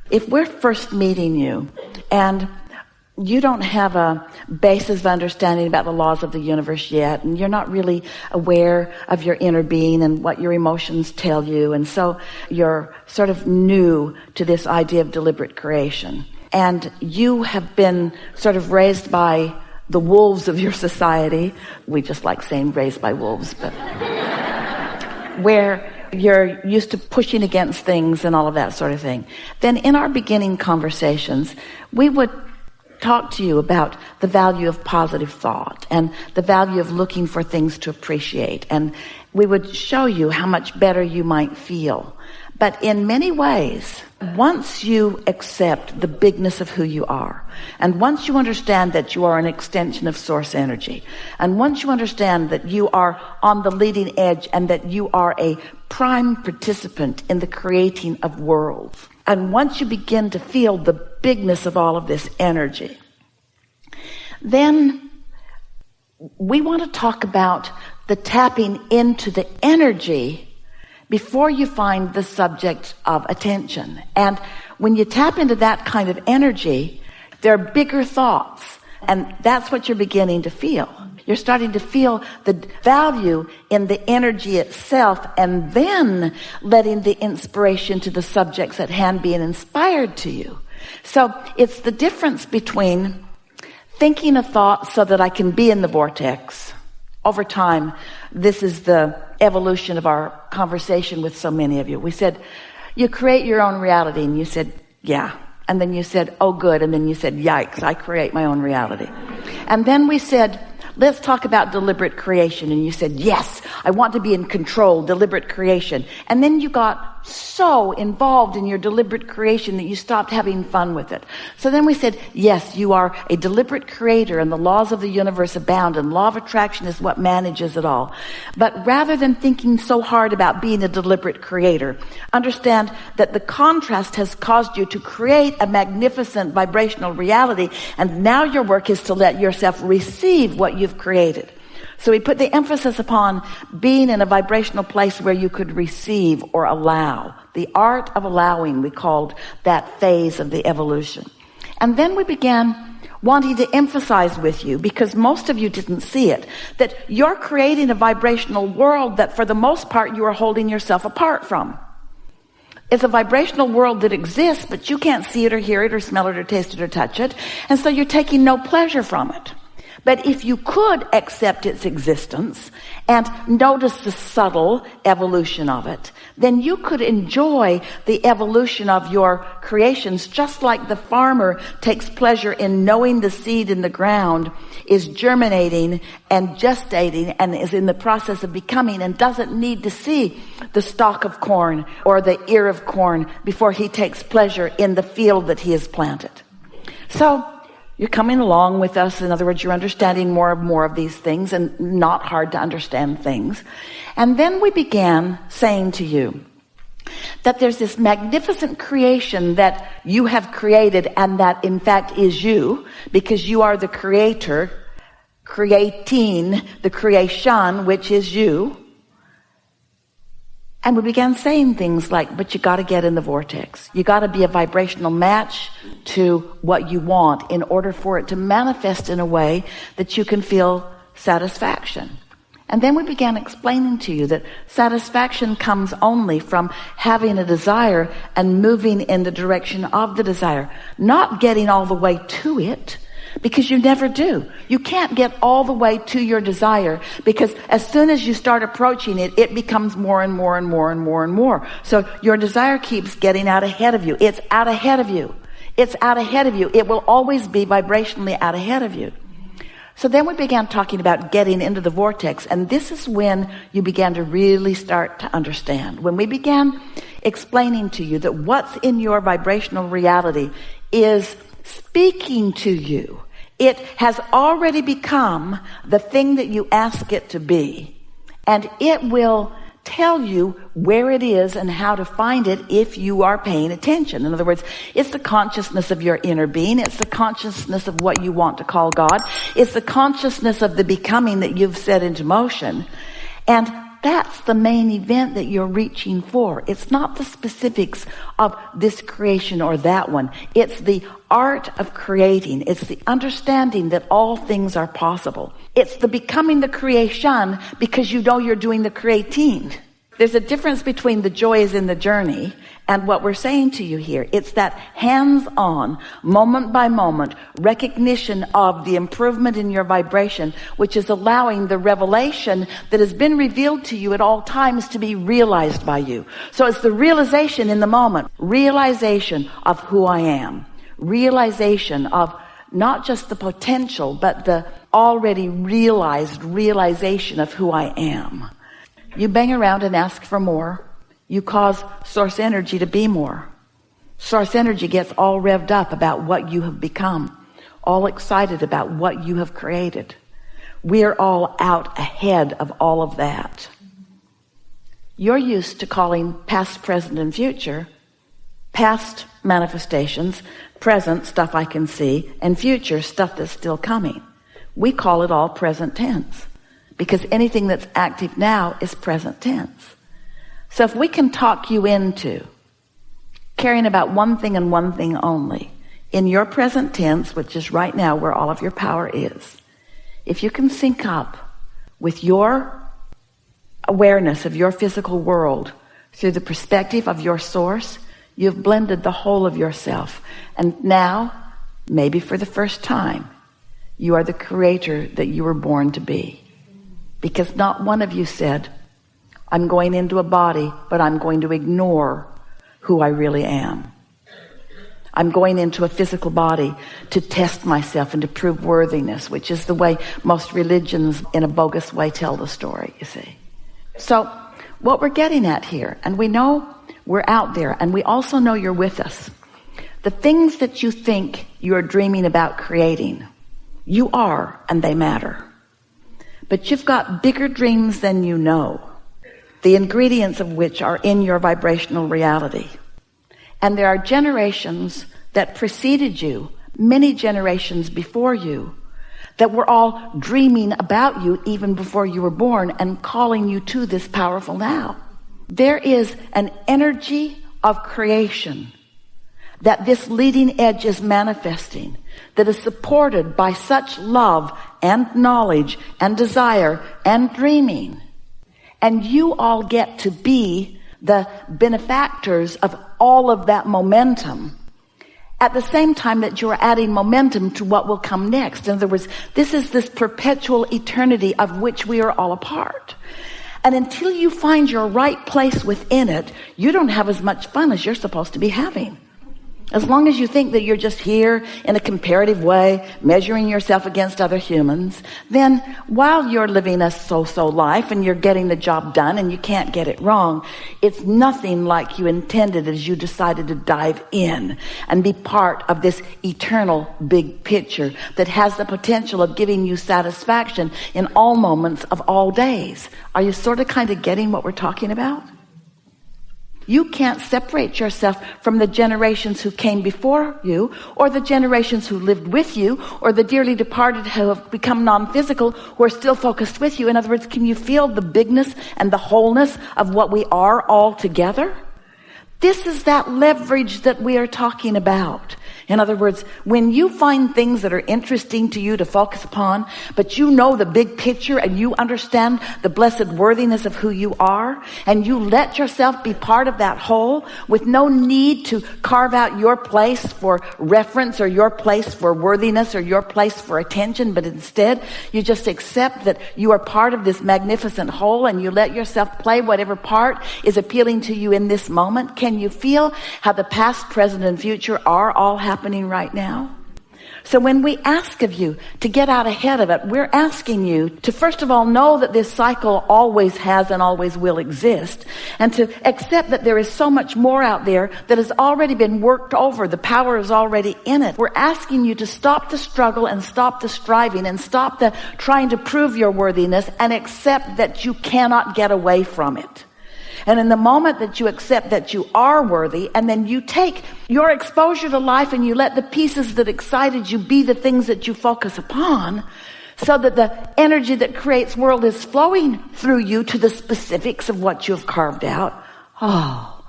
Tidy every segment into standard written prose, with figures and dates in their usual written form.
If we're first meeting you and you don't have a basis of understanding about the laws of the universe yet, and you're not really aware of your inner being and what your emotions tell you, and so you're sort of new to this idea of deliberate creation, and you have been sort of raised by the wolves of your society. We just like saying raised by wolves, but where you're used to pushing against things and all of that sort of thing. Then in our beginning conversations, we would talk to you about the value of positive thought and the value of looking for things to appreciate. And we would show you how much better you might feel. But in many ways, once you accept the bigness of who you are, and once you understand that you are an extension of source energy, and once you understand that you are on the leading edge and that you are a prime participant in the creating of worlds, and once you begin to feel the bigness of all of this energy, then we want to talk about the tapping into the energy before you find the subject of attention. And when you tap into that kind of energy, there are bigger thoughts, and that's what you're beginning to feel. You're starting to feel the value in the energy itself, and then letting the inspiration to the subjects at hand being inspired to you. So it's the difference between thinking a thought so that I can be in the vortex. Over time, this is the evolution of our conversation with so many of you. We said, you create your own reality, and you said, yeah. And then you said, oh good. And then you said, yikes, I create my own reality. And then we said, let's talk about deliberate creation. And you said, yes, I want to be in control, deliberate creation. And then you got so involved in your deliberate creation that you stopped having fun with it. So then we said, yes, you are a deliberate creator, and the laws of the universe abound, and law of attraction is what manages it all. But rather than thinking so hard about being a deliberate creator, understand that the contrast has caused you to create a magnificent vibrational reality, and now your work is to let yourself receive what you've created. So we put the emphasis upon being in a vibrational place where you could receive or allow. The art of allowing, we called that phase of the evolution. And then we began wanting to emphasize with you, because most of you didn't see it, that you're creating a vibrational world that for the most part you are holding yourself apart from. It's a vibrational world that exists, but you can't see it or hear it or smell it or taste it or touch it. And so you're taking no pleasure from it. But if you could accept its existence and notice the subtle evolution of it, then you could enjoy the evolution of your creations, just like the farmer takes pleasure in knowing the seed in the ground is germinating and gestating and is in the process of becoming, and doesn't need to see the stalk of corn or the ear of corn before he takes pleasure in the field that he has planted. So you're coming along with us. In other words, you're understanding more and more of these things, and not hard to understand things. And then we began saying to you that there's this magnificent creation that you have created, and that in fact is you, because you are the creator, creating the creation, which is you. And we began saying things like, but you got to get in the vortex. You got to be a vibrational match to what you want in order for it to manifest in a way that you can feel satisfaction. And then we began explaining to you that satisfaction comes only from having a desire and moving in the direction of the desire, not getting all the way to it, because you never do. You can't get all the way to your desire, because as soon as you start approaching it, it becomes more and more and more and more and more. So your desire keeps getting out ahead of you. It's out ahead of you. It's out ahead of you. It will always be vibrationally out ahead of you. So then we began talking about getting into the vortex, and this is when you began to really start to understand. When we began explaining to you that what's in your vibrational reality is speaking to you. It has already become the thing that you ask it to be, and it will tell you where it is and how to find it if you are paying attention. In other words, it's the consciousness of your inner being. It's the consciousness of what you want to call God. It's the consciousness of the becoming that you've set into motion. And that's the main event that you're reaching for. It's not the specifics of this creation or that one. It's the art of creating. It's the understanding that all things are possible. It's the becoming the creation because you know you're doing the creating. There's a difference between the joy is in the journey and what we're saying to you here. It's that hands-on, moment by moment recognition of the improvement in your vibration, which is allowing the revelation that has been revealed to you at all times to be realized by you. So it's the realization in the moment, realization of who I am, realization of not just the potential, but the already realized realization of who I am. You bang around and ask for more. You cause source energy to be more. Source energy gets all revved up about what you have become, all excited about what you have created. We're all out ahead of all of that. You're used to calling past, present, and future past manifestations, present stuff I can see, and future stuff that's still coming. We call it all present tense because anything that's active now is present tense. So if we can talk you into caring about one thing and one thing only in your present tense, which is right now where all of your power is, if you can sync up with your awareness of your physical world through the perspective of your source, you've blended the whole of yourself. And now, maybe for the first time, you are the creator that you were born to be. Because not one of you said, I'm going into a body, but I'm going to ignore who I really am. I'm going into a physical body to test myself and to prove worthiness, which is the way most religions in a bogus way tell the story, you see. So what we're getting at here, and we know we're out there, and we also know you're with us. The things that you think you're dreaming about creating, you are, and they matter. But you've got bigger dreams than you know, the ingredients of which are in your vibrational reality. And there are generations that preceded you, many generations before you, that were all dreaming about you even before you were born and calling you to this powerful now. There is an energy of creation that this leading edge is manifesting, that is supported by such love and knowledge and desire and dreaming. And you all get to be the benefactors of all of that momentum at the same time that you're adding momentum to what will come next. In other words, this is this perpetual eternity of which we are all a part. And until you find your right place within it, you don't have as much fun as you're supposed to be having. As long as you think that you're just here in a comparative way, measuring yourself against other humans, then while you're living a so-so life and you're getting the job done and you can't get it wrong, it's nothing like you intended as you decided to dive in and be part of this eternal big picture that has the potential of giving you satisfaction in all moments of all days. Are you sort of kind of getting what we're talking about? You can't separate yourself from the generations who came before you, or the generations who lived with you, or the dearly departed who have become non-physical, who are still focused with you. In other words, can you feel the bigness and the wholeness of what we are all together? This is that leverage that we are talking about. In other words, when you find things that are interesting to you to focus upon, but you know the big picture and you understand the blessed worthiness of who you are, and you let yourself be part of that whole with no need to carve out your place for reference or your place for worthiness or your place for attention, but instead you just accept that you are part of this magnificent whole and you let yourself play whatever part is appealing to you in this moment. Can you feel how the past, present, and future are all happening right now? So when we ask of you to get out ahead of it, we're asking you to first of all know that this cycle always has and always will exist, and to accept that there is so much more out there that has already been worked over. The power is already in it. We're asking you to stop the struggle and stop the striving and stop the trying to prove your worthiness and accept that you cannot get away from it. And in the moment that you accept that you are worthy, and then you take your exposure to life and you let the pieces that excited you be the things that you focus upon, so that the energy that creates world is flowing through you to the specifics of what you have carved out. Oh,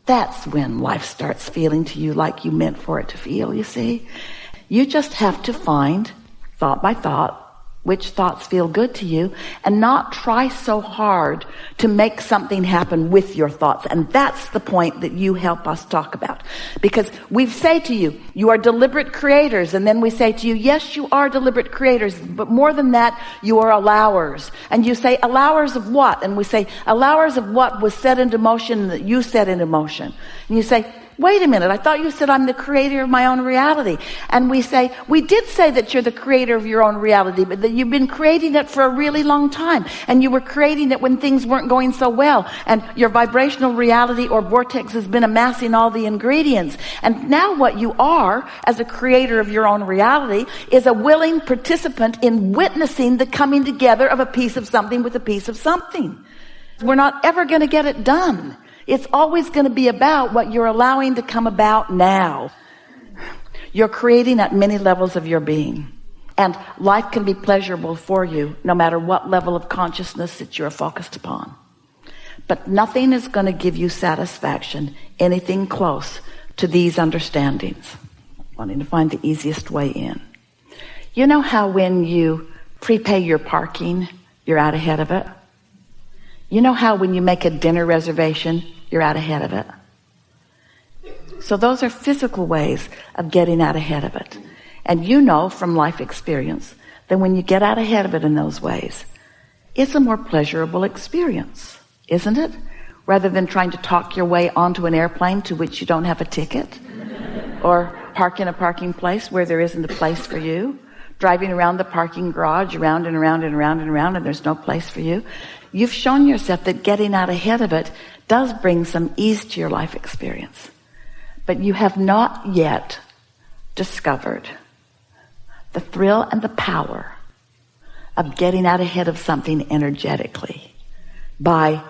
That's when life starts feeling to you like you meant for it to feel, you see. You just have to find, thought by thought, which thoughts feel good to you, and not try so hard to make something happen with your thoughts. And that's the point that you help us talk about. Because we say to you, you are deliberate creators. And then we say to you, yes, you are deliberate creators. But more than that, you are allowers. And you say, allowers of what? And we say, allowers of what was set into motion that you set into motion. And you say, wait a minute, I thought you said I'm the creator of my own reality. And we say, we did say that you're the creator of your own reality, but that you've been creating it for a really long time. And you were creating it when things weren't going so well. And your vibrational reality or vortex has been amassing all the ingredients. And now what you are as a creator of your own reality is a willing participant in witnessing the coming together of a piece of something with a piece of something. We're not ever going to get it done. It's always going to be about what you're allowing to come about now. You're creating at many levels of your being. And life can be pleasurable for you no matter what level of consciousness that you're focused upon. But nothing is going to give you satisfaction, anything close to these understandings. Wanting to find the easiest way in. You know how when you prepay your parking, you're out ahead of it? You know how when you make a dinner reservation, you're out ahead of it? So those are physical ways of getting out ahead of it. And you know from life experience that when you get out ahead of it in those ways, it's a more pleasurable experience, isn't it? Rather than trying to talk your way onto an airplane to which you don't have a ticket, or park in a parking place where there isn't a place for you, driving around the parking garage around and around and around and around and there's no place for you. You've shown yourself that getting out ahead of it does bring some ease to your life experience. But you have not yet discovered the thrill and the power of getting out ahead of something energetically by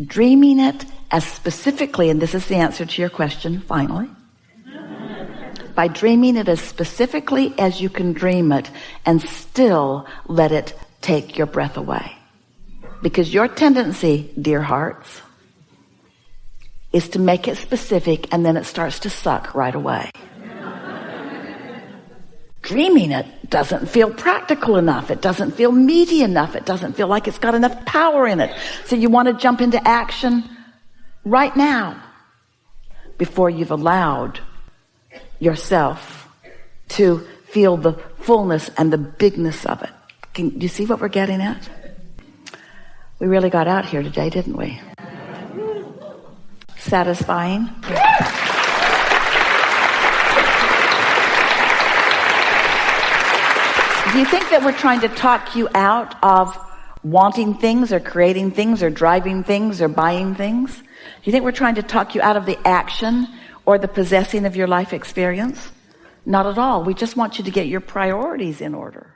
dreaming it as specifically, and this is the answer to your question finally, by dreaming it as specifically as you can dream it and still let it take your breath away. Because your tendency, dear hearts, is to make it specific and then it starts to suck right away. Dreaming it doesn't feel practical enough. It doesn't feel meaty enough. It doesn't feel like it's got enough power in it. So you want to jump into action right now before you've allowed yourself to feel the fullness and the bigness of it. Can you see what we're getting at? We really got out here today, didn't we? Satisfying? Do you think that we're trying to talk you out of wanting things or creating things or driving things or buying things? Do you think we're trying to talk you out of the action or the possessing of your life experience? Not at all. We just want you to get your priorities in order.